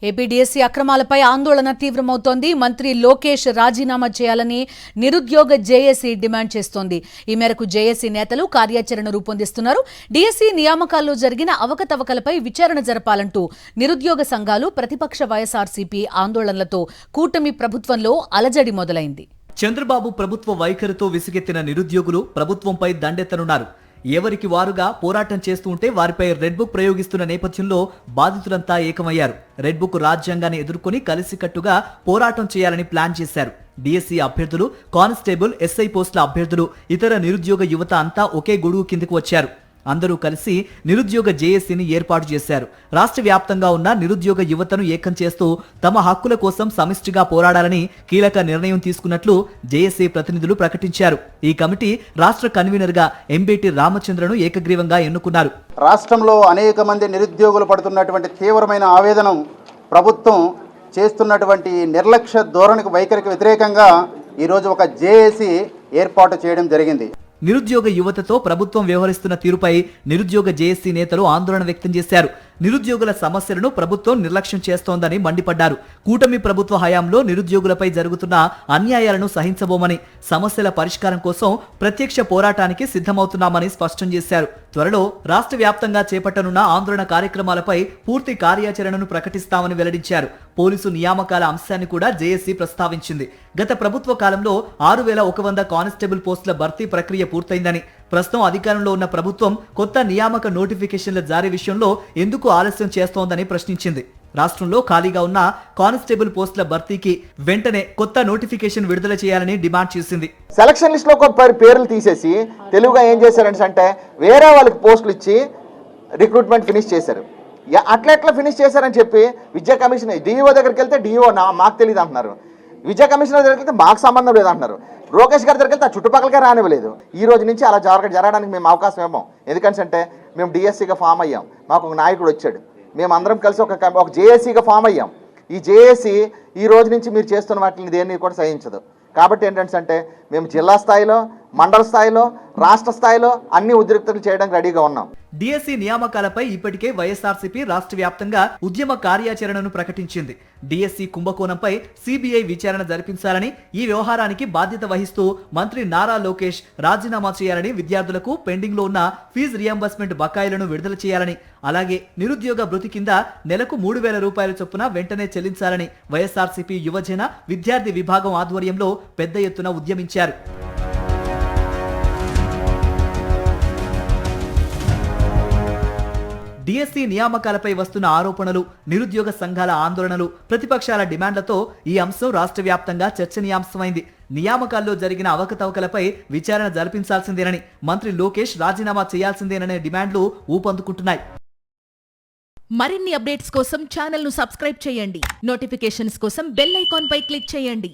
AP DSC అక్రమాలపై ఆందోళన తీవ్రమవుతోంది. మంత్రి లోకేష్ రాజీనామా చేయాలని నిరుద్యోగ జేఏసీ డిమాండ్ చేస్తోంది. ఈ మేరకు జేఏసీ నేతలు కార్యాచరణ రూపొందిస్తున్నారు. డీఎస్సీ నియామకాల్లో జరిగిన అవకతవకలపై విచారణ జరపాలంటూ నిరుద్యోగ సంఘాలు, ప్రతిపక్ష వైఎస్ఆర్సీపీ ఆందోళనలతో కూటమి ప్రభుత్వంలో అలజడి మొదలైంది. చంద్రబాబు ప్రభుత్వ వైఖరితో విసిగెత్తిన నిరుద్యోగులు ప్రభుత్వంపై దండెత్తనున్నారు. ఎవరికి వారుగా పోరాటం చేస్తూ ఉంటే వారిపై రెడ్ బుక్ ప్రయోగిస్తున్న నేపథ్యంలో బాధితులంతా ఏకమయ్యారు. రెడ్ బుక్ రాజ్యాంగాన్ని ఎదుర్కొని కలిసికట్టుగా పోరాటం చేయాలని ప్లాన్ చేశారు. డీఎస్సీ అభ్యర్థులు, కానిస్టేబుల్, ఎస్ఐ పోస్టుల అభ్యర్థులు, ఇతర నిరుద్యోగ యువత అంతా ఒకే గొడుగు కిందకు వచ్చారు. అందరూ కలిసి నిరుద్యోగ జేఏసీని ఏర్పాటు చేశారు. రాష్ట్ర వ్యాప్తంగా ఉన్న నిరుద్యోగ యువతను ఏకం చేస్తూ తమ హక్కుల కోసం సమిష్టిగా పోరాడాలని కీలక నిర్ణయం తీసుకున్నట్లు జేఏసీ ప్రతినిధులు ప్రకటించారు. ఈ కమిటీ రాష్ట్ర కన్వీనర్ గా ఎంబేటి రామచంద్రను ఏకగ్రీవంగా ఎన్నుకున్నారు. రాష్ట్రంలో అనేక మంది నిరుద్యోగులు పడుతున్నటువంటి తీవ్రమైన ఆవేదన, ప్రభుత్వం చేస్తున్నటువంటి నిర్లక్ష్య ధోరణికి వైఖరికి వ్యతిరేకంగా ఈరోజు ఒక జేఏసీ ఏర్పాటు చేయడం జరిగింది. నిరుద్యోగ యువతతో ప్రభుత్వం వ్యవహరిస్తున్న తీరుపై నిరుద్యోగ జేఏసీ నేతలు ఆందోళన వ్యక్తం చేశారు. నిరుద్యోగుల సమస్యలను ప్రభుత్వం నిర్లక్ష్యం చేస్తోందని మండిపడ్డారు. కూటమి ప్రభుత్వ హయాంలో నిరుద్యోగులపై జరుగుతున్న అన్యాయాలను సహించబోమని, సమస్యల పరిష్కారం కోసం ప్రత్యక్ష పోరాటానికి సిద్ధమవుతున్నామని స్పష్టం చేశారు. త్వరలో రాష్ట్ర వ్యాప్తంగా చేపట్టనున్న ఆందోళన కార్యక్రమాలపై పూర్తి కార్యాచరణను ప్రకటిస్తామని వెల్లడించారు. పోలీసు నియామకాల అంశాన్ని కూడా జేఏసీ ప్రస్తావించింది. గత ప్రభుత్వ కాలంలో 6100 కానిస్టేబుల్ పోస్టుల భర్తీ ప్రక్రియ పూర్తయిందని, ప్రస్తుతం అధికారంలో ఉన్న ప్రభుత్వం కొత్త నియామక నోటిఫికేషన్ల జారీ విషయంలో ఎందుకు ఆలస్యం చేస్తోందని ప్రశ్నించింది. రాష్ట్రంలో ఖాళీగా ఉన్న కానిస్టేబుల్ పోస్టుల భర్తీకి వెంటనే కొత్త నోటిఫికేషన్ విడుదల చేయాలని డిమాండ్ చేసింది. సెలక్షన్ లిస్ట్ లో పేర్లు తీసేసి తెలుగుగా ఏం చేశారంటే వేరే వాళ్ళకి పోస్టులు ఇచ్చి రిక్రూట్మెంట్ ఫినిష్ చేశారు. అట్లా ఫినిష్ చేశారని చెప్పి విద్యా కమిషన్ డిఈఓ దగ్గరికి వెళ్తే డిఈఓ మాకు తెలియదు అంటున్నారు. విద్యా కమిషనర్ దగ్గరికి వెళ్తే మాకు సంబంధం లేదంటున్నారు. లోకేష్ గారి దగ్గరికి వెళ్తే ఆ చుట్టుపక్కలకే రానివ్వలేదు. ఈ రోజు నుంచి అలా జరగడానికి మేము అవకాశం ఇవ్వం. ఎందుకంటే మేము డిఎస్సీగా ఫామ్ అయ్యాం, మాకు ఒక నాయకుడు వచ్చాడు, మేము అందరం కలిసి ఒక జేఏసీగా ఫామ్ అయ్యాం. ఈ జేఏసీ ఈ రోజు నుంచి మీరు చేస్తున్న వాటిని దేన్ని కూడా సహించదు. కాబట్టి ఏంటంటే మేము జిల్లా స్థాయిలో, మండల స్థాయిలో, రాష్ట్ర స్థాయిలో అన్ని ఉద్రిక్తతలు చేయడానికి రెడీగా ఉన్నాం. డీఎస్సీ నియామకాలపై ఇప్పటికే వైఎస్ఆర్సీపీ రాష్ట్ర వ్యాప్తంగా ఉద్యమ కార్యాచరణను ప్రకటించింది. డీఎస్సీ కుంభకోణంపై సిబిఐ విచారణ జరిపించాలని, ఈ వ్యవహారానికి బాధ్యత వహిస్తూ మంత్రి నారా లోకేష్ రాజీనామా చేయాలని, విద్యార్థులకు పెండింగ్ లో ఉన్న ఫీజు రియంబర్స్మెంట్ బకాయిలను విడుదల చేయాలని, అలాగే నిరుద్యోగ భృతి కింద నెలకు 3000 రూపాయల చొప్పున వెంటనే చెల్లించాలని వైఎస్ఆర్సీపీ యువజన విద్యార్థి విభాగం ఆధ్వర్యంలో పెద్ద ఎత్తున ఉద్యమించారు. డీఎస్సీ నియామకాలపై వస్తున్న ఆరోపణలు, నిరుద్యోగ సంఘాల ఆందోళనలు, ప్రతిపక్షాల డిమాండ్లతో ఈ అంశం రాష్ట్ర వ్యాప్తంగా చర్చనీయాంశమైంది. నియామకాల్లో జరిగిన అవకతవకలపై విచారణ జరిపించాల్సిందేనని, మంత్రి లోకేష్ రాజీనామా చేయాల్సిందేననే డిమాండ్లు ఊపందుకుంటున్నాయి. మరిన్ని అప్డేట్స్ కోసం ఛానల్ ను సబ్స్క్రైబ్ చేయండి. నోటిఫికేషన్స్ కోసం బెల్ ఐకాన్ పై క్లిక్ చేయండి.